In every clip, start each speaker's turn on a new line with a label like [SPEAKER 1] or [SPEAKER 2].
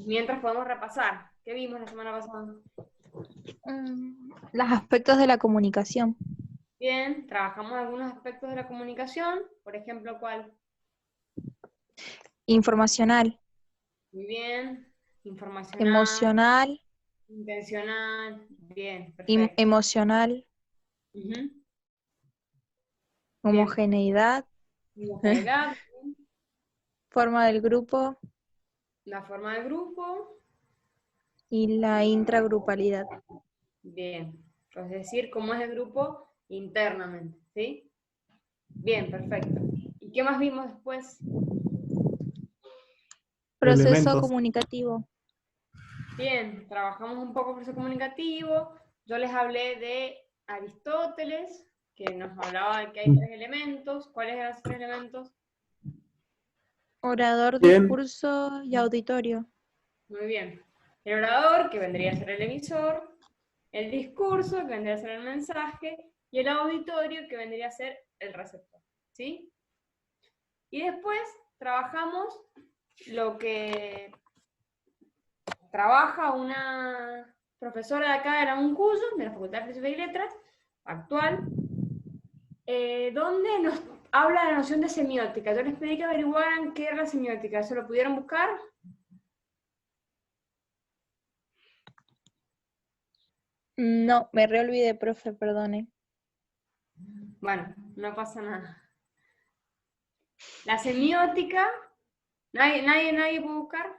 [SPEAKER 1] Mientras podemos repasar. ¿Qué vimos la semana pasada?
[SPEAKER 2] Los aspectos de la comunicación.
[SPEAKER 1] Bien, trabajamos algunos aspectos de la comunicación. Por ejemplo, ¿cuál?
[SPEAKER 2] Informacional,
[SPEAKER 1] Muy bien. Informacional,
[SPEAKER 2] emocional,
[SPEAKER 1] intencional. Bien, perfecto.
[SPEAKER 2] emocional,
[SPEAKER 1] Ujú. Bien.
[SPEAKER 2] homogeneidad,
[SPEAKER 1] Homogeneidad,
[SPEAKER 2] forma del grupo
[SPEAKER 1] la forma del grupo.
[SPEAKER 2] y la intragrupalidad.
[SPEAKER 1] Bien. Es decir, cómo es el grupo internamente, ¿sí? Bien, perfecto. ¿Y qué más vimos después?
[SPEAKER 2] Proceso
[SPEAKER 3] Elementos.
[SPEAKER 2] comunicativo.
[SPEAKER 1] Bien, trabajamos un poco proceso comunicativo. Yo les hablé de Aristóteles, que nos hablaba de que hay 3 elementos. ¿Cuáles eran los 3 elementos?
[SPEAKER 2] Orador,
[SPEAKER 3] Bien.
[SPEAKER 2] discurso y auditorio.
[SPEAKER 1] Muy bien. El orador, que vendría a ser el emisor, el discurso, que vendría a ser el mensaje, y el auditorio, que vendría a ser el receptor. ¿Sí? Y después trabajamos lo que trabaja una profesora de acá de la UNCUYO, de la Facultad de Filosofía y Letras, actual, donde nos habla de la noción de semiótica. Yo les pedí que averiguaran qué era la semiótica. ¿Se lo pudieron buscar?
[SPEAKER 2] No, me reolvidé, profe, perdone.
[SPEAKER 1] Bueno, no pasa nada. La semiótica, nadie puede buscar.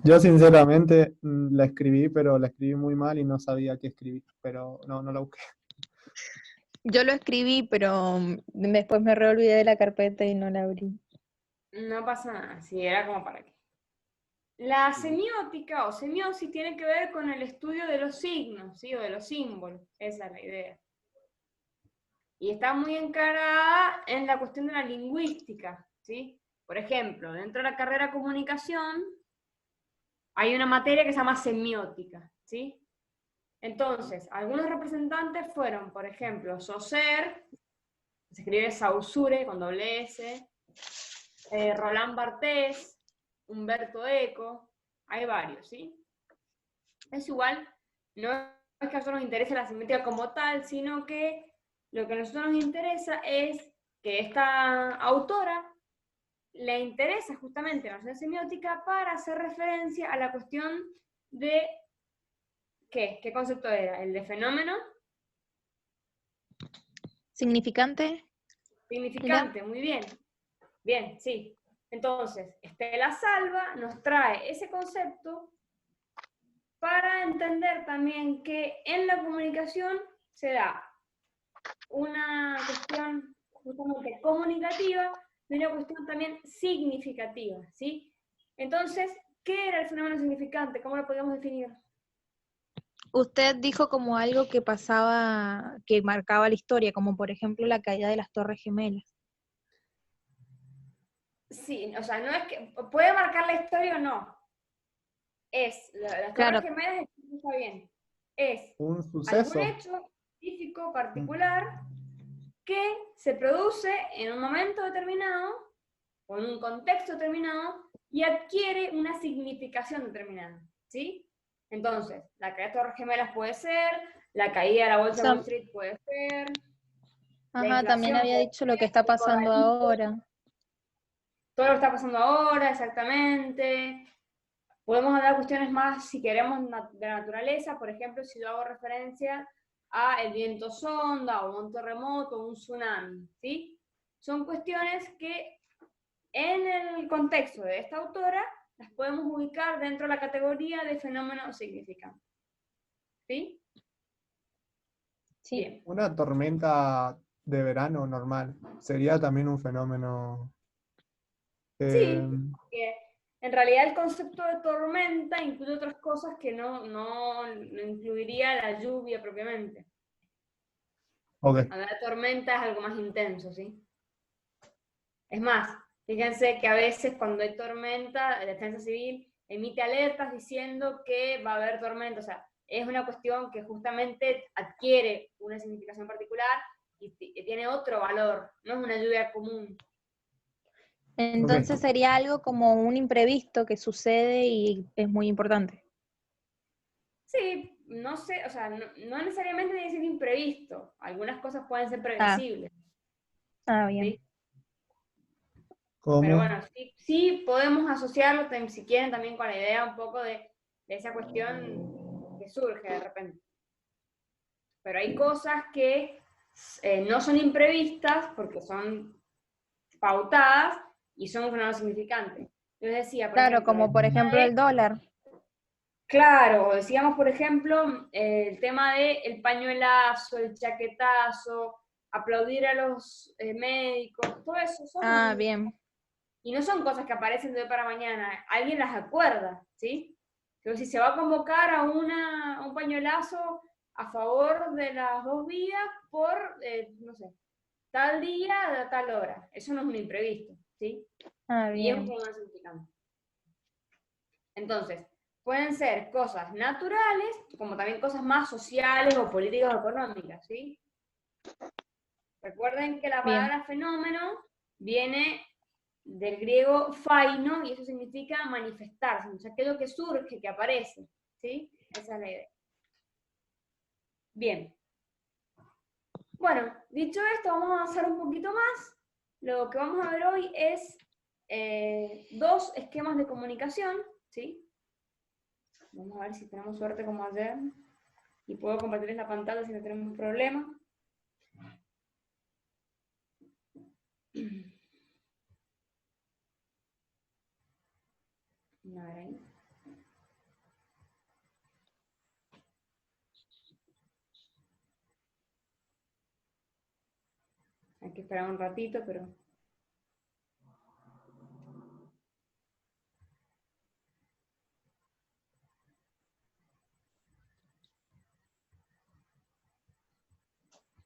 [SPEAKER 3] Yo sinceramente la escribí, pero la escribí muy mal y no sabía qué escribir, pero no la busqué.
[SPEAKER 2] Yo lo escribí, pero después me reolvidé de la carpeta y no la abrí.
[SPEAKER 1] No pasa nada, si era como para qué. La semiótica o semiosis tiene que ver con el estudio de los signos, ¿sí? O de los símbolos, esa es la idea. Y está muy encarada en la cuestión de la lingüística, ¿sí? Por ejemplo, dentro de la carrera de comunicación hay una materia que se llama semiótica, ¿sí? Entonces, algunos representantes fueron, por ejemplo, Saussure, se escribe Saussure con doble S, Roland Barthes, Humberto Eco, hay varios, ¿sí? Es igual, no es que a nosotros nos interese la semiótica como tal, sino que lo que a nosotros nos interesa es que esta autora le interesa justamente la noción semiótica para hacer referencia a la cuestión de ¿qué concepto era? ¿El de fenómeno?
[SPEAKER 2] ¿Significante?
[SPEAKER 1] Significante, muy bien. Bien, sí. Entonces, Estela Salva nos trae ese concepto para entender también que en la comunicación se da una cuestión justamente comunicativa y una cuestión también significativa, ¿sí? Entonces, ¿qué era el fenómeno significante? ¿Cómo lo podemos definir?
[SPEAKER 2] Usted dijo como algo que pasaba, que marcaba la historia, como por ejemplo la caída de las Torres Gemelas.
[SPEAKER 1] Sí, o sea, no es que puede marcar la historia o no. Las Torres
[SPEAKER 2] Claro,
[SPEAKER 1] Gemelas está bien. Es
[SPEAKER 3] Un
[SPEAKER 1] algún
[SPEAKER 3] suceso.
[SPEAKER 1] hecho específico, particular, que se produce en un momento determinado, o en un contexto determinado, y adquiere una significación determinada, ¿sí? Entonces, la caída de Torres Gemelas puede ser, la caída de la Bolsa de Wall Street puede ser, la
[SPEAKER 2] ajá, también
[SPEAKER 1] inflación
[SPEAKER 2] había
[SPEAKER 1] puede
[SPEAKER 2] dicho lo que
[SPEAKER 1] ser,
[SPEAKER 2] está
[SPEAKER 1] el
[SPEAKER 2] pasando
[SPEAKER 1] corralito,
[SPEAKER 2] ahora.
[SPEAKER 1] todo lo que está pasando ahora, exactamente. Podemos hablar de cuestiones más, si queremos, de la naturaleza, por ejemplo, si yo hago referencia a el viento sonda, o un terremoto, o un tsunami, ¿sí? Son cuestiones que en el contexto de esta autora las podemos ubicar dentro de la categoría de fenómeno significante, ¿sí?
[SPEAKER 2] Sí.
[SPEAKER 1] Bien.
[SPEAKER 3] Una tormenta de verano normal sería también un fenómeno.
[SPEAKER 1] Sí, porque en realidad el concepto de tormenta incluye otras cosas que no incluiría la lluvia propiamente.
[SPEAKER 3] Ok.
[SPEAKER 1] Hablar de tormenta es algo más intenso, ¿sí? Es más, fíjense que a veces cuando hay tormenta, la Defensa Civil emite alertas diciendo que va a haber tormenta. O sea, es una cuestión que justamente adquiere una significación particular y tiene otro valor, no es una lluvia común.
[SPEAKER 2] Entonces sería algo como un imprevisto que sucede y es muy importante.
[SPEAKER 1] Sí, no sé, o sea, no necesariamente tiene que ser imprevisto. Algunas cosas pueden ser
[SPEAKER 2] Ah,
[SPEAKER 1] previsibles,
[SPEAKER 2] bien.
[SPEAKER 1] ¿sí? Pero
[SPEAKER 3] ¿Cómo?
[SPEAKER 1] bueno, sí podemos asociarlo, si quieren, también con la idea un poco de esa cuestión que surge de repente. Pero hay cosas que no son imprevistas porque son pautadas y son un fenómeno significante. Yo les decía, por
[SPEAKER 2] Claro,
[SPEAKER 1] ejemplo,
[SPEAKER 2] como por ejemplo el dólar.
[SPEAKER 1] claro, o decíamos, por ejemplo, el tema de el pañuelazo, el chaquetazo, aplaudir a los médicos, todo eso
[SPEAKER 2] Ah, bien.
[SPEAKER 1] y no son cosas que aparecen de hoy para mañana, alguien las acuerda, ¿sí? Pero si se va a convocar a un pañuelazo a favor de las dos vías por, no sé, tal día a tal hora, eso no es un imprevisto, ¿sí?
[SPEAKER 2] Ah,
[SPEAKER 1] Y es un
[SPEAKER 2] bien.
[SPEAKER 1] problema significante. Entonces, pueden ser cosas naturales, como también cosas más sociales o políticas o económicas, ¿sí? Recuerden que la
[SPEAKER 2] Bien.
[SPEAKER 1] palabra fenómeno viene del griego faino y eso significa manifestarse, o sea, aquello que surge, que aparece, ¿sí? Esa es la idea. Bien. Bueno, dicho esto, vamos a avanzar un poquito más. Lo que vamos a ver hoy es dos esquemas de comunicación, ¿sí? Vamos a ver si tenemos suerte como ayer y puedo compartirles la pantalla si no tenemos problema. A ver ahí. Hay que esperar un ratito, pero...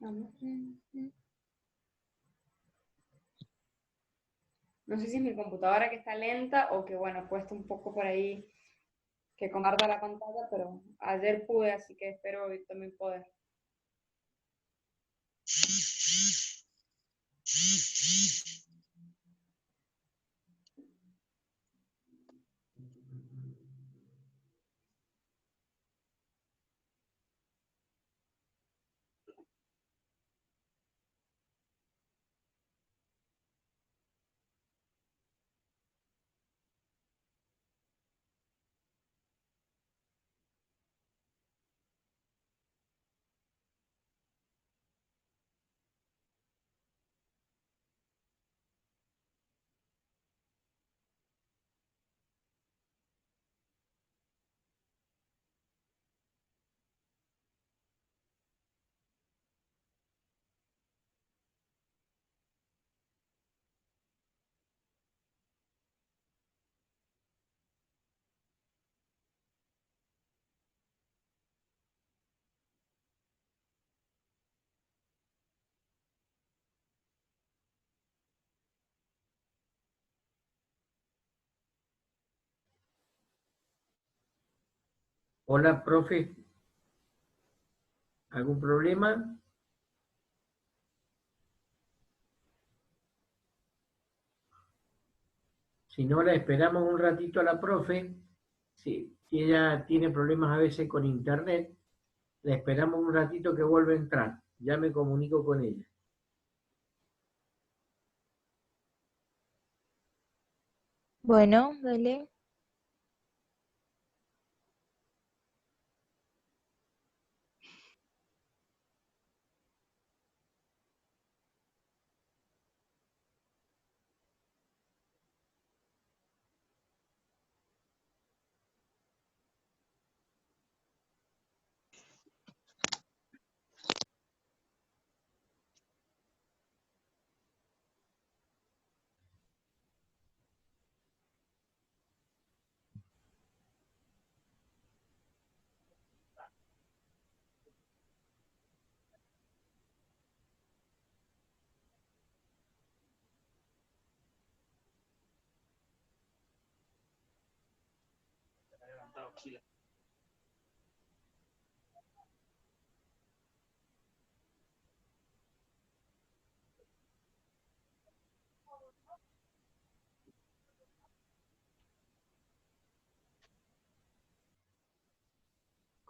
[SPEAKER 1] Vamos. No sé si es mi computadora que está lenta o que, bueno, cuesta un poco por ahí que comparta la pantalla, pero ayer pude, así que espero hoy también poder.
[SPEAKER 4] Hola, profe. ¿Algún problema? Si no, la esperamos un ratito a la profe. Si ella tiene problemas a veces con internet, la esperamos un ratito que vuelva a entrar. Ya me comunico con ella.
[SPEAKER 2] Bueno, dale.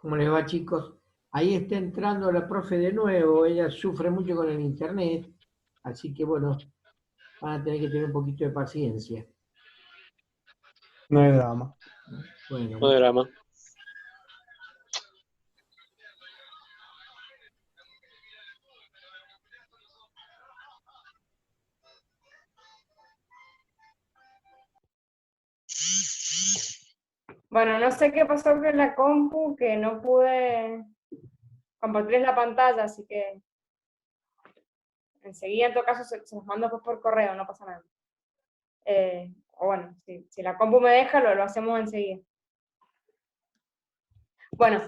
[SPEAKER 4] ¿Cómo les va, chicos? Ahí está entrando la profe de nuevo, ella sufre mucho con el internet, así que bueno, van a tener que tener un poquito de paciencia.
[SPEAKER 3] No hay drama.
[SPEAKER 4] Bueno,
[SPEAKER 5] No drama.
[SPEAKER 1] Bueno, no sé qué pasó con la compu, que no pude compartirles la pantalla, así que enseguida en todo caso se los mando pues por correo, no pasa nada. O bueno, si la compu me deja, lo hacemos enseguida. Bueno,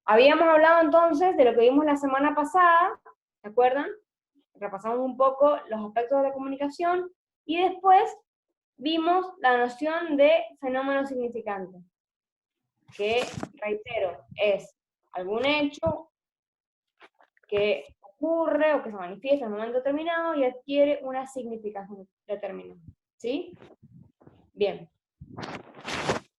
[SPEAKER 1] habíamos hablado entonces de lo que vimos la semana pasada, ¿se acuerdan? Repasamos un poco los aspectos de la comunicación y después vimos la noción de fenómeno significante, que, reitero, es algún hecho que ocurre o que se manifiesta en un momento determinado y adquiere una significación determinada. ¿Sí? Bien.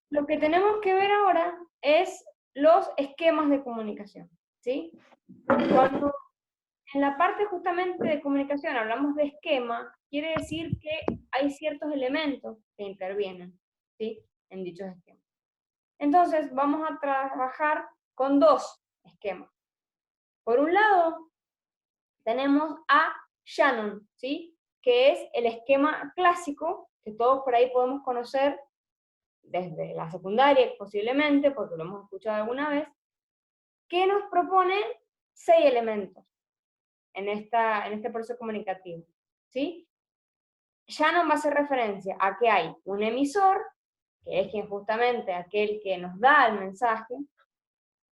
[SPEAKER 1] Lo que tenemos que ver ahora es los esquemas de comunicación. ¿Sí? Cuando en la parte justamente de comunicación hablamos de esquema, quiere decir que hay ciertos elementos que intervienen, ¿sí?, en dichos esquemas. Entonces vamos a trabajar con dos esquemas. Por un lado, tenemos a Shannon, ¿sí?, que es el esquema clásico que todos por ahí podemos conocer desde la secundaria posiblemente, porque lo hemos escuchado alguna vez, que nos propone 6 elementos en este proceso comunicativo, ¿sí? Shannon va a hacer referencia a que hay un emisor, que es quien justamente aquel que nos da el mensaje.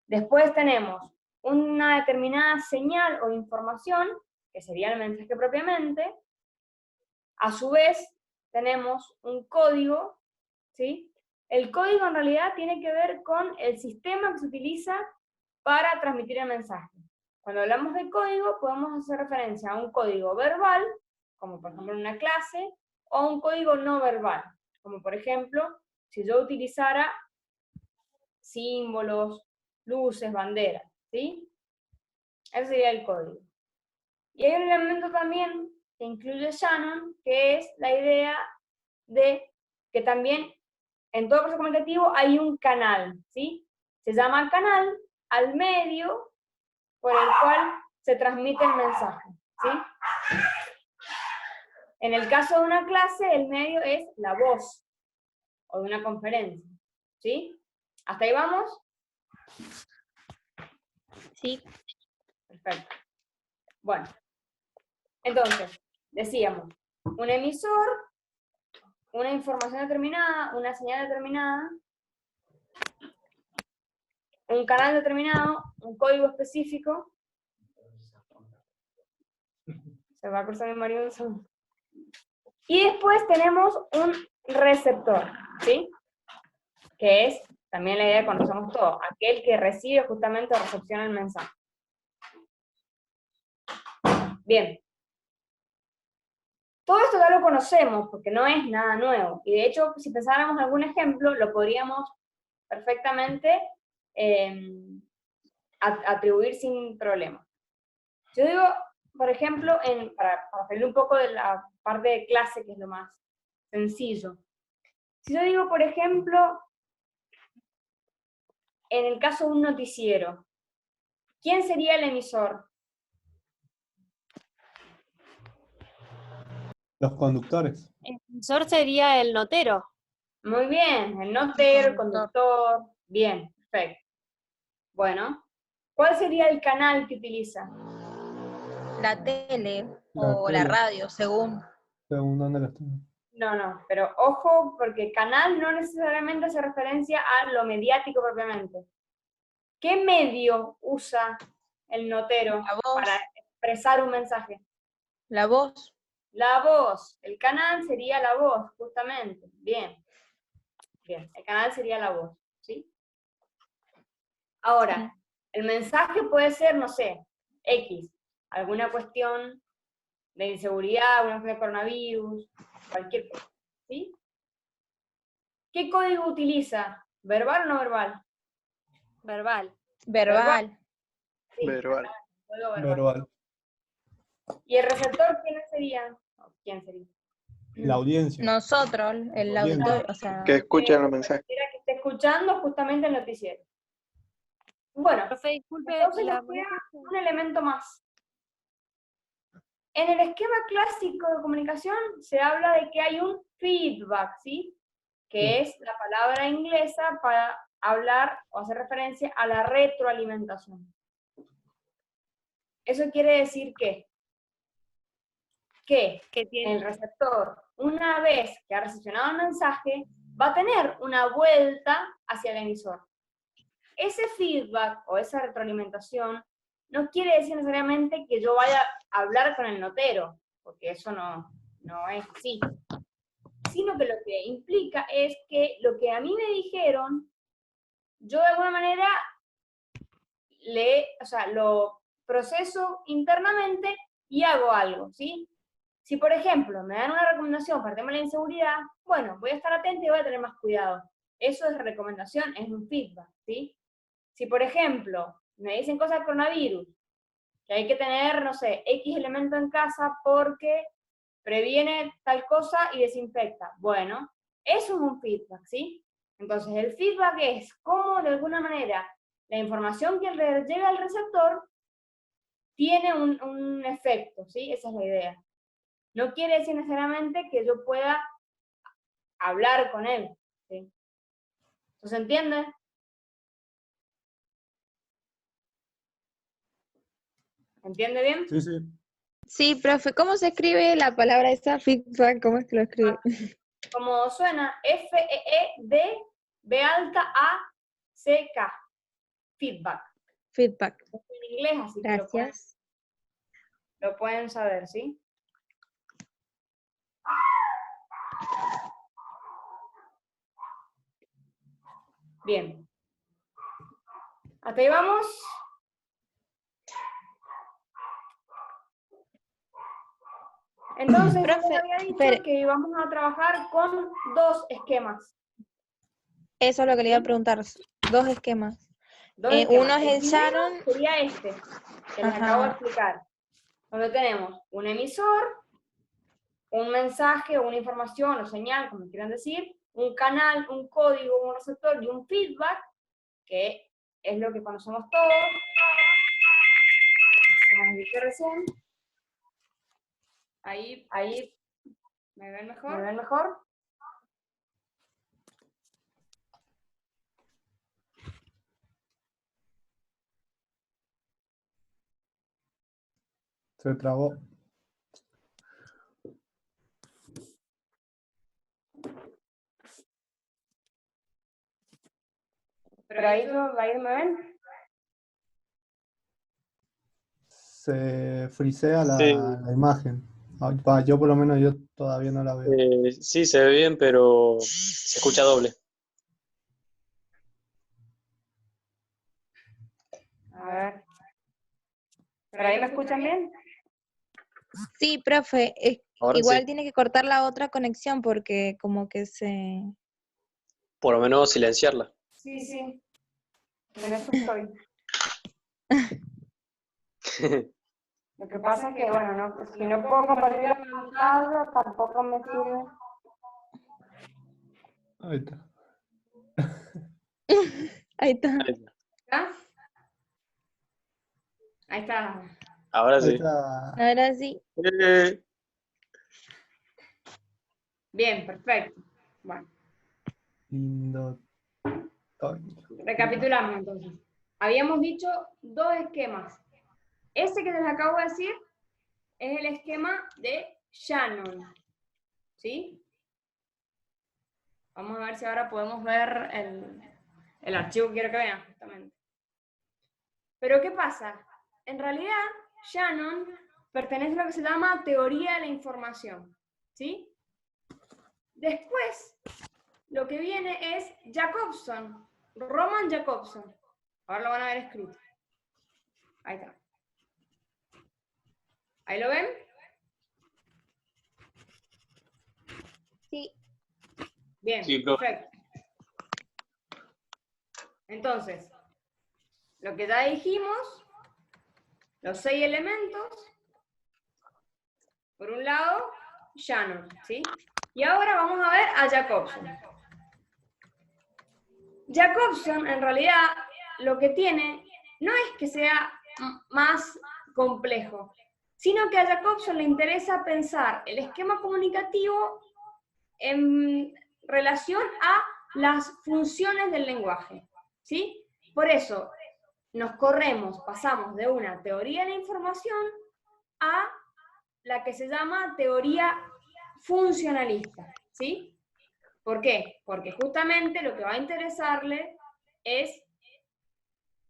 [SPEAKER 1] Después tenemos una determinada señal o información, que sería el mensaje propiamente. A su vez, tenemos un código, ¿sí? El código en realidad tiene que ver con el sistema que se utiliza para transmitir el mensaje. Cuando hablamos de código, podemos hacer referencia a un código verbal, como por ejemplo en una clase, o a un código no verbal, como por ejemplo, si yo utilizara símbolos, luces, banderas, ¿sí? Ese sería el código. Y hay un elemento también que incluye Shannon, que es la idea de que también en todo proceso comunicativo hay un canal, ¿sí? Se llama canal al medio por el cual se transmite el mensaje, ¿sí? En el caso de una clase, el medio es la voz, o de una conferencia, ¿sí? ¿Hasta ahí vamos?
[SPEAKER 2] Sí.
[SPEAKER 1] Perfecto. Bueno, entonces, decíamos, un emisor, una información determinada, una señal determinada, un canal determinado, un código específico. Se va a cruzar mi marido. Y después tenemos un receptor, ¿sí? Que es también la idea que conocemos todos, aquel que recibe justamente o recepciona el mensaje. Bien. Todo esto ya lo conocemos porque no es nada nuevo. Y de hecho, si pensáramos en algún ejemplo, lo podríamos perfectamente atribuir sin problema. Yo digo, por ejemplo, para salir un poco de la parte de clase, que es lo más sencillo. Si yo digo, por ejemplo, en el caso de un noticiero, ¿quién sería el emisor?
[SPEAKER 3] Los conductores.
[SPEAKER 6] El emisor sería el notero.
[SPEAKER 1] Muy bien, el notero, el conductor. Bien, perfecto. Bueno, ¿cuál sería el canal que utiliza?
[SPEAKER 2] La tele
[SPEAKER 3] La
[SPEAKER 2] o la
[SPEAKER 3] tele.
[SPEAKER 2] radio, según.
[SPEAKER 3] Según dónde lo estén.
[SPEAKER 1] No, pero ojo, porque canal no necesariamente hace referencia a lo mediático propiamente. ¿Qué medio usa el notero
[SPEAKER 2] La voz.
[SPEAKER 1] para expresar un mensaje?
[SPEAKER 2] La voz.
[SPEAKER 1] La voz. El canal sería la voz, justamente. Bien. Bien, el canal sería la voz, ¿sí? Ahora, el mensaje puede ser, no sé, X, alguna cuestión de inseguridad, una cuestión de coronavirus, cualquier cosa, ¿sí? ¿Qué código utiliza? ¿Verbal o no verbal?
[SPEAKER 6] Verbal.
[SPEAKER 2] Verbal.
[SPEAKER 1] Sí,
[SPEAKER 5] Verbal.
[SPEAKER 1] juego verbal.
[SPEAKER 3] Verbal.
[SPEAKER 1] ¿Y el receptor quién sería? No, ¿quién sería?
[SPEAKER 3] La audiencia.
[SPEAKER 2] Nosotros, el
[SPEAKER 3] Oyente.
[SPEAKER 2] auditorio, o sea,
[SPEAKER 5] Que escuchen los mensajes.
[SPEAKER 1] Cualquiera que esté escuchando justamente el noticiero. Bueno,
[SPEAKER 6] Profe, disculpe,
[SPEAKER 1] entonces
[SPEAKER 6] la
[SPEAKER 1] nos queda un elemento más. En el esquema clásico de comunicación se habla de que hay un feedback, ¿sí? Que es la palabra inglesa para hablar o hacer referencia a la retroalimentación. Eso quiere decir que
[SPEAKER 6] que tiene.
[SPEAKER 1] el receptor, una vez que ha recepcionado el mensaje, va a tener una vuelta hacia el emisor. Ese feedback o esa retroalimentación no quiere decir necesariamente que yo vaya a hablar con el notero, porque eso no es así. Sino que lo que implica es que lo que a mí me dijeron, yo de alguna manera lo proceso internamente y hago algo, ¿sí? Si, por ejemplo, me dan una recomendación para el tema de la inseguridad, bueno, voy a estar atenta y voy a tener más cuidado. Eso es recomendación, es un feedback, ¿sí? Si, por ejemplo, me dicen cosas de coronavirus, que hay que tener, no sé, X elemento en casa porque previene tal cosa y desinfecta. Bueno, eso es un feedback, ¿sí? Entonces, el feedback es cómo, de alguna manera, la información que llega al receptor tiene un efecto, ¿sí? Esa es la idea. No quiere decir necesariamente que yo pueda hablar con él, ¿sí? ¿Se entiende? ¿Entiende bien?
[SPEAKER 3] Sí, sí.
[SPEAKER 2] sí, profe, ¿cómo se escribe la palabra esa feedback? ¿Cómo es que lo escribe?
[SPEAKER 1] Como suena, F-E-E-D-B-A-C-K. Feedback.
[SPEAKER 2] Feedback.
[SPEAKER 1] En inglés, así que
[SPEAKER 2] Gracias.
[SPEAKER 1] lo pueden saber, ¿sí? Bien. ¿Hasta ahí vamos? Entonces, yo les
[SPEAKER 2] Profe,
[SPEAKER 1] había dicho
[SPEAKER 2] espere.
[SPEAKER 1] que íbamos a trabajar con dos esquemas.
[SPEAKER 2] Eso es lo que le iba a preguntar. Dos esquemas.
[SPEAKER 1] Dos
[SPEAKER 2] Uno
[SPEAKER 1] esquemas.
[SPEAKER 2] es el
[SPEAKER 1] primero
[SPEAKER 2] Shannon.
[SPEAKER 1] sería este, que les
[SPEAKER 2] Ajá.
[SPEAKER 1] acabo de explicar. Donde tenemos un emisor, un mensaje, una información o señal, como quieran decir, un canal, un código, un receptor y un feedback, que es lo que conocemos todos, como les dije recién. Ahí, ¿me ven mejor? ¿Me ven mejor?
[SPEAKER 3] Se trabó.
[SPEAKER 1] Pero ahí me ven.
[SPEAKER 3] Se frisea
[SPEAKER 5] Sí,
[SPEAKER 3] la imagen. Yo por lo menos yo todavía no la veo.
[SPEAKER 5] sí, se ve bien, pero se escucha doble.
[SPEAKER 1] A ver. ¿Pero ahí me escuchan bien?
[SPEAKER 2] Sí, profe,
[SPEAKER 5] Ahora
[SPEAKER 2] igual
[SPEAKER 5] sí,
[SPEAKER 2] tiene que cortar la otra conexión porque como que se...
[SPEAKER 5] por lo menos silenciarla.
[SPEAKER 1] Sí, sí. En eso estoy. Lo que pasa es que, bueno, si no puedo compartir la pantalla, tampoco me sirve.
[SPEAKER 3] Ahí está.
[SPEAKER 2] Ahí está.
[SPEAKER 1] ¿Ah? Ahí está.
[SPEAKER 5] Ahora
[SPEAKER 3] Ahí
[SPEAKER 5] sí.
[SPEAKER 3] está.
[SPEAKER 2] Ahora sí.
[SPEAKER 1] Bien, perfecto. Bueno,
[SPEAKER 3] Lindo.
[SPEAKER 1] recapitulamos entonces. Habíamos dicho dos esquemas. Ese que les acabo de decir es el esquema de Shannon. ¿Sí? Vamos a ver si ahora podemos ver el archivo que quiero que vean, justamente. Pero ¿qué pasa? En realidad, Shannon pertenece a lo que se llama teoría de la información. ¿Sí? Después, lo que viene es Jacobson, Roman Jacobson. Ahora lo van a ver escrito. Ahí está. ¿Ahí lo ven?
[SPEAKER 2] Sí.
[SPEAKER 1] Bien,
[SPEAKER 5] Sí, profe.
[SPEAKER 1] perfecto. Entonces, lo que ya dijimos, los 6 elementos. Por un lado, Shannon, ¿sí? Y ahora vamos a ver a Jacobson. Jacobson, en realidad, lo que tiene no es que sea más complejo, sino que a Jacobson le interesa pensar el esquema comunicativo en relación a las funciones del lenguaje, ¿sí? Por eso pasamos de una teoría de la información a la que se llama teoría funcionalista, ¿sí? ¿Por qué? Porque justamente lo que va a interesarle es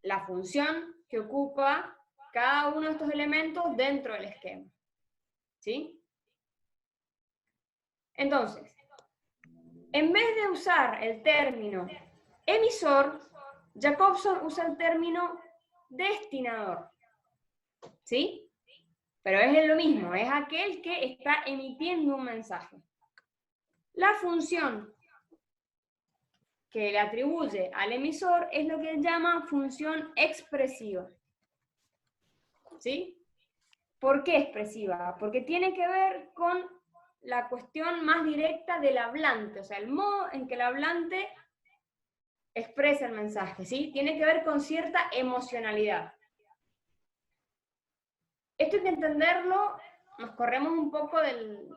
[SPEAKER 1] la función que ocupa cada uno de estos elementos dentro del esquema, ¿sí? Entonces, en vez de usar el término emisor, Jacobson usa el término destinador, ¿sí? Pero es lo mismo, es aquel que está emitiendo un mensaje. La función que le atribuye al emisor es lo que él llama función expresiva, ¿sí? ¿Por qué expresiva? Porque tiene que ver con la cuestión más directa del hablante, o sea, el modo en que el hablante expresa el mensaje, ¿sí? Tiene que ver con cierta emocionalidad. Esto hay que entenderlo, nos corremos un poco de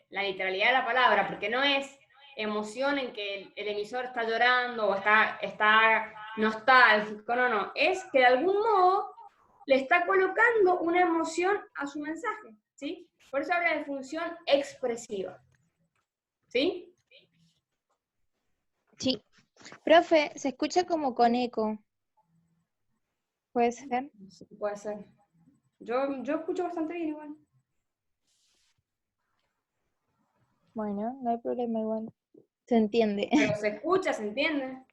[SPEAKER 1] la literalidad de la palabra, porque no es emoción en que el emisor está llorando o está nostálgico, no, es que de algún modo le está colocando una emoción a su mensaje, ¿sí? Por eso habla de función expresiva, ¿sí?
[SPEAKER 2] Sí. Profe, se escucha como con eco. ¿Puede ser?
[SPEAKER 1] Sí, puede ser. Yo escucho bastante bien igual.
[SPEAKER 2] Bueno, no hay problema igual. Se entiende.
[SPEAKER 1] Pero se escucha, se entiende.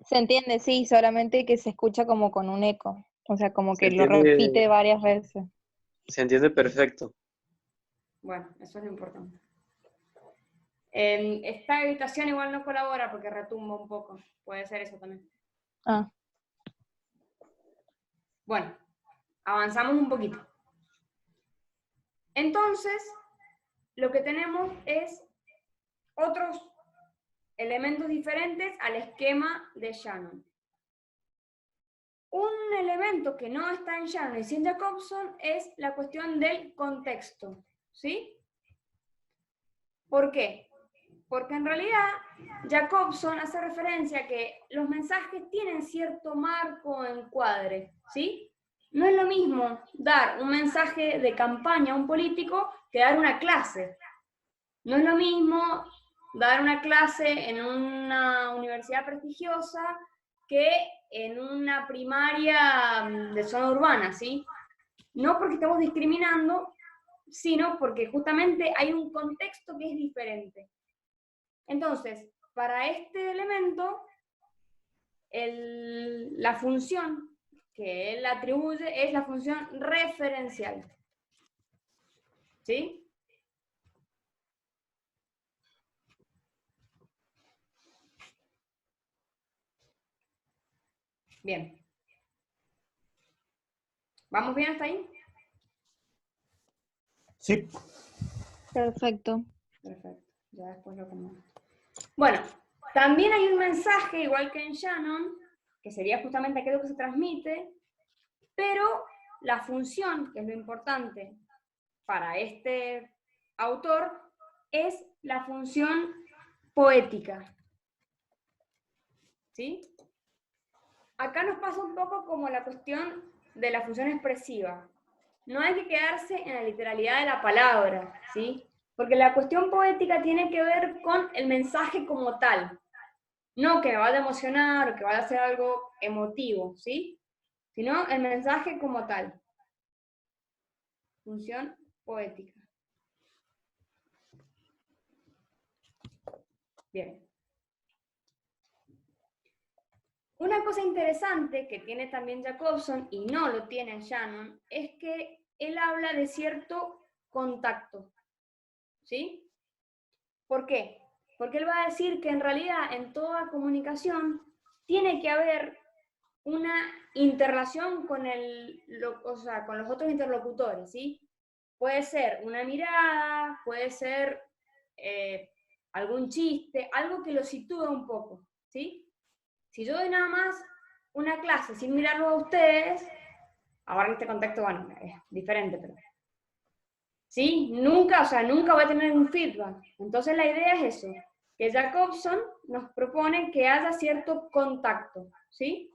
[SPEAKER 2] Se entiende, sí, solamente que se escucha como con un eco. O sea, como
[SPEAKER 5] Se
[SPEAKER 2] que lo
[SPEAKER 5] entiende,
[SPEAKER 2] repite varias veces.
[SPEAKER 5] se entiende perfecto.
[SPEAKER 1] Bueno, eso es lo importante. Esta habitación igual no colabora porque retumba un poco. Puede ser eso también.
[SPEAKER 2] Ah,
[SPEAKER 1] Bueno, avanzamos un poquito. Entonces, lo que tenemos es otros elementos diferentes al esquema de Shannon. Un elemento que no está en Shannon y sí en Jacobson es la cuestión del contexto, ¿sí? ¿Por qué? Porque en realidad Jacobson hace referencia a que los mensajes tienen cierto marco o encuadre, ¿sí? No es lo mismo dar un mensaje de campaña a un político que dar una clase. No es lo mismo dar una clase en una universidad prestigiosa que en una primaria de zona urbana, ¿sí? No porque estamos discriminando, sino porque justamente hay un contexto que es diferente. Entonces, para este elemento, la función que él atribuye es la función referencial. ¿Sí? Bien. ¿Vamos bien hasta ahí?
[SPEAKER 3] Sí.
[SPEAKER 2] perfecto.
[SPEAKER 1] Perfecto. Ya después lo comento. Bueno, también hay un mensaje, igual que en Shannon, que sería justamente aquello que se transmite, pero la función, que es lo importante para este autor, es la función poética. ¿Sí? Acá nos pasa un poco como la cuestión de la función expresiva. No hay que quedarse en la literalidad de la palabra, ¿sí? Porque la cuestión poética tiene que ver con el mensaje como tal. No que me vaya a emocionar o que vaya a ser algo emotivo, ¿sí? Sino el mensaje como tal. Función poética. Bien. Una cosa interesante que tiene también Jacobson, y no lo tiene en Shannon, es que él habla de cierto contacto. ¿Sí? ¿Por qué? Porque él va a decir que en realidad en toda comunicación tiene que haber una interrelación con o sea, con los otros interlocutores, ¿sí? Puede ser una mirada, puede ser algún chiste, algo que lo sitúe un poco, ¿sí? Si yo doy nada más una clase sin mirarlo a ustedes, ahora en este contexto, bueno, es diferente, pero ¿sí? Nunca, o sea, nunca voy a tener un feedback. Entonces la idea es eso, que Jacobson nos propone que haya cierto contacto, ¿sí?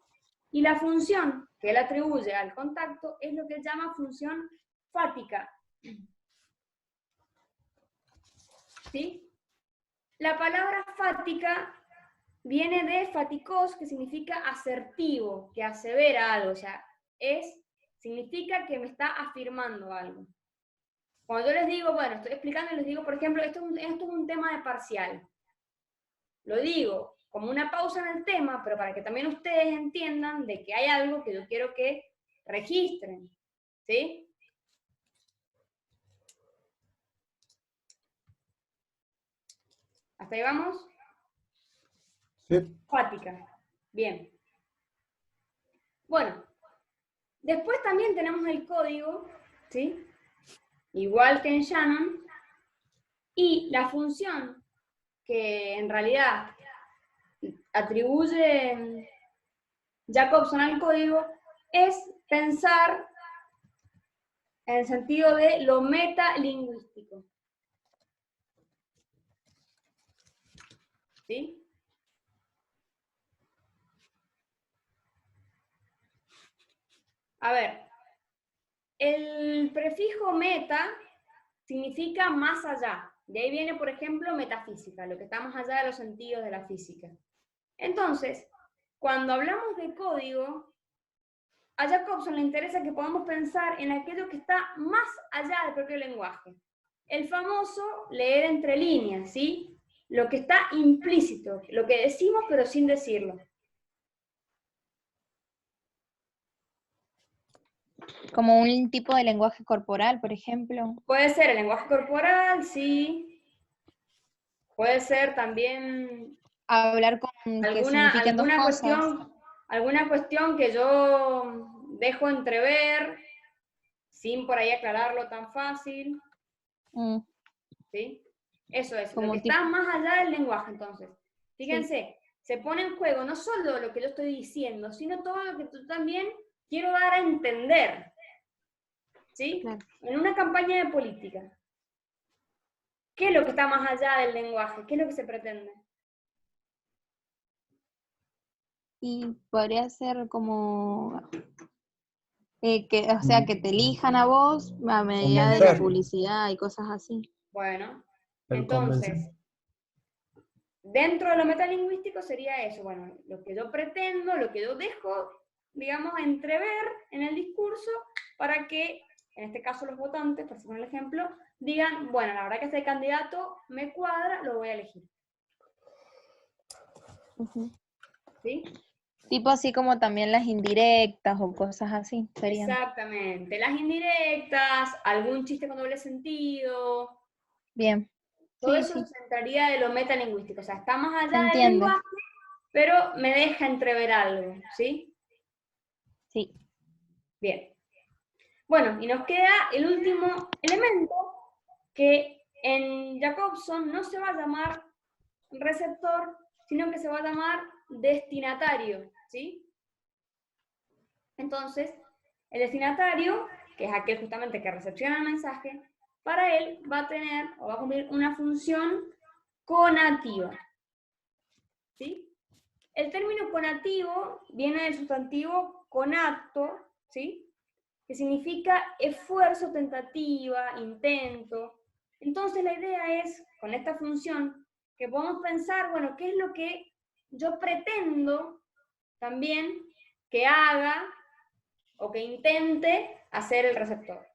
[SPEAKER 1] Y la función que él atribuye al contacto es lo que él llama función fática, ¿sí? La palabra fática viene de faticos, que significa asertivo, que asevera algo, o sea, significa que me está afirmando algo. Cuando yo les digo, bueno, estoy explicando y les digo, por ejemplo, esto es un tema de parcial. Lo digo como una pausa en el tema, pero para que también ustedes entiendan de que hay algo que yo quiero que registren, ¿sí? ¿Hasta ahí vamos?
[SPEAKER 3] Sí.
[SPEAKER 1] Fática. Bien. Bueno, después también tenemos el código, ¿sí? Igual que en Shannon, y la función que en realidad atribuye Jacobson al código es pensar en el sentido de lo metalingüístico. ¿Sí? A ver, el prefijo meta significa más allá. De ahí viene, por ejemplo, metafísica, lo que está más allá de los sentidos de la física. Entonces, cuando hablamos de código, a Jacobson le interesa que podamos pensar en aquello que está más allá del propio lenguaje. El famoso leer entre líneas, ¿sí? Lo que está implícito, lo que decimos pero sin decirlo.
[SPEAKER 2] Como un tipo de lenguaje corporal, por ejemplo.
[SPEAKER 1] Puede ser el lenguaje corporal, sí. Puede ser también
[SPEAKER 2] Hablar con que signifiquen dos cosas.
[SPEAKER 1] alguna cuestión que yo dejo entrever sin por ahí aclararlo tan fácil.
[SPEAKER 2] Mm,
[SPEAKER 1] ¿Sí? Eso es,
[SPEAKER 2] Como
[SPEAKER 1] lo que
[SPEAKER 2] tipo-
[SPEAKER 1] está más allá del lenguaje, entonces. Fíjense,
[SPEAKER 2] sí.
[SPEAKER 1] se pone en juego no solo lo que yo estoy diciendo, sino todo lo que tú también quiero dar a entender. ¿Sí?
[SPEAKER 2] Claro.
[SPEAKER 1] En una campaña de política. ¿Qué es lo que está más allá del lenguaje? ¿Qué es lo que se pretende?
[SPEAKER 2] Y podría ser como o sea, que te elijan a vos a medida de la
[SPEAKER 3] Convencer.
[SPEAKER 2] publicidad y cosas así.
[SPEAKER 1] Bueno,
[SPEAKER 3] El convencer.
[SPEAKER 1] entonces, dentro de lo metalingüístico sería eso, bueno, lo que yo pretendo, lo que yo dejo, digamos, entrever en el discurso para que, en este caso los votantes, por poner el ejemplo, digan, bueno, la verdad que este candidato me cuadra, lo voy a elegir.
[SPEAKER 2] Ujú.
[SPEAKER 1] ¿Sí?
[SPEAKER 2] Tipo así como también las indirectas o cosas así, serían.
[SPEAKER 1] Exactamente, las indirectas, algún chiste con doble sentido,
[SPEAKER 2] Bien.
[SPEAKER 1] todo
[SPEAKER 2] Sí,
[SPEAKER 1] eso
[SPEAKER 2] sí,
[SPEAKER 1] se entraría de lo metalingüístico, o sea, está más
[SPEAKER 2] se
[SPEAKER 1] allá del
[SPEAKER 2] entiende.
[SPEAKER 1] lenguaje, pero me deja entrever algo, ¿sí?
[SPEAKER 2] Sí.
[SPEAKER 1] Bien. Bueno, y nos queda el último elemento, que en Jacobson no se va a llamar receptor, sino que se va a llamar destinatario, ¿sí? Entonces, el destinatario, que es aquel justamente que recepciona el mensaje, para él va a tener o va a cumplir una función conativa, ¿sí? El término conativo viene del sustantivo conato, ¿sí? Que significa esfuerzo, tentativa, intento. Entonces la idea es, con esta función, que podamos pensar, bueno, ¿qué es lo que yo pretendo también que haga o que intente hacer el receptor?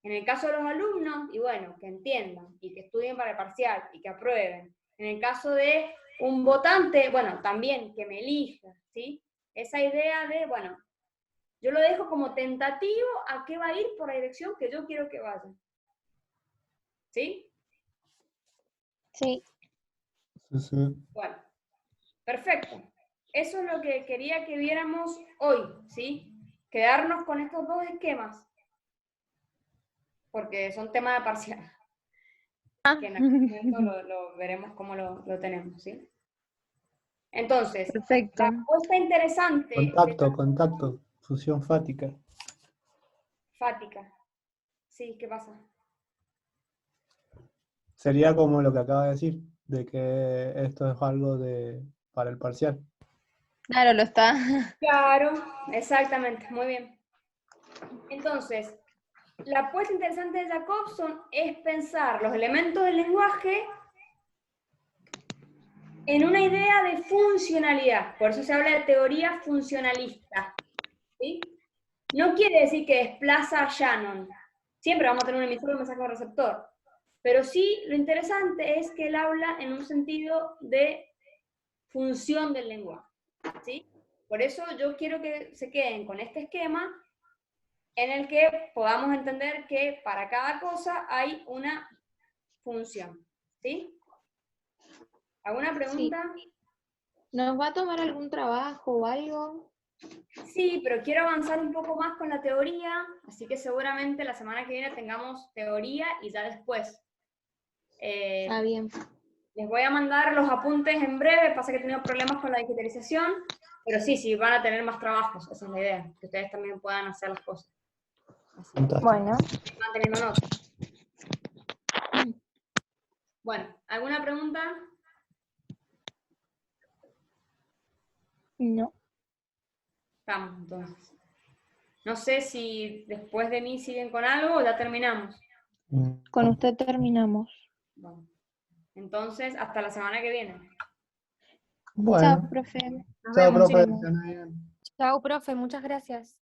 [SPEAKER 1] En el caso de los alumnos, y bueno, que entiendan y que estudien para el parcial y que aprueben. En el caso de un votante, bueno, también que me elija, ¿sí? Esa idea de, bueno, yo lo dejo como tentativo a qué va a ir por la dirección que yo quiero que vaya. ¿Sí?
[SPEAKER 2] Sí.
[SPEAKER 3] Sí, sí.
[SPEAKER 1] Bueno, perfecto. eso es lo que quería que viéramos hoy, ¿sí? Quedarnos con estos dos esquemas, porque son temas de parcial. Que en algún momento lo veremos cómo lo tenemos, ¿sí? Entonces,
[SPEAKER 2] Perfecto.
[SPEAKER 1] la apuesta interesante
[SPEAKER 3] Contacto, fusión fática.
[SPEAKER 1] fática. Sí, ¿qué pasa?
[SPEAKER 3] Sería como lo que acaba de decir, de que esto es algo para el parcial.
[SPEAKER 2] Claro, lo está.
[SPEAKER 1] Claro, exactamente, muy bien. Entonces, la apuesta interesante de Jacobson es pensar los elementos del lenguaje en una idea de funcionalidad. Por eso se habla de teoría funcionalista. ¿Sí? No quiere decir que desplaza a Shannon. Siempre vamos a tener un emisor y un mensaje receptor. Pero sí, lo interesante es que él habla en un sentido de función del lenguaje. ¿Sí? Por eso yo quiero que se queden con este esquema en el que podamos entender que para cada cosa hay una función. ¿Sí? ¿Alguna pregunta?
[SPEAKER 2] ¿Nos va a tomar algún trabajo o algo?
[SPEAKER 1] Sí, pero quiero avanzar un poco más con la teoría, así que seguramente la semana que viene tengamos teoría y ya después.
[SPEAKER 2] Está bien.
[SPEAKER 1] Les voy a mandar los apuntes en breve, pasa que he tenido problemas con la digitalización, pero sí, van a tener más trabajos, esa es la idea, que ustedes también puedan hacer las cosas. Así que
[SPEAKER 3] Fantástico.
[SPEAKER 2] Bueno,
[SPEAKER 1] van teniendo nota. Bueno, ¿alguna pregunta?
[SPEAKER 2] no.
[SPEAKER 1] Estamos, entonces. No sé si después de mí siguen con algo o ya terminamos.
[SPEAKER 2] Con usted terminamos.
[SPEAKER 1] Bueno, entonces, hasta la semana que viene.
[SPEAKER 2] Chao,
[SPEAKER 3] Bueno,
[SPEAKER 2] profe.
[SPEAKER 1] Nos
[SPEAKER 3] chao,
[SPEAKER 1] vemos,
[SPEAKER 3] profe.
[SPEAKER 1] chicos.
[SPEAKER 3] que anden bien.
[SPEAKER 6] Chao, profe, muchas gracias.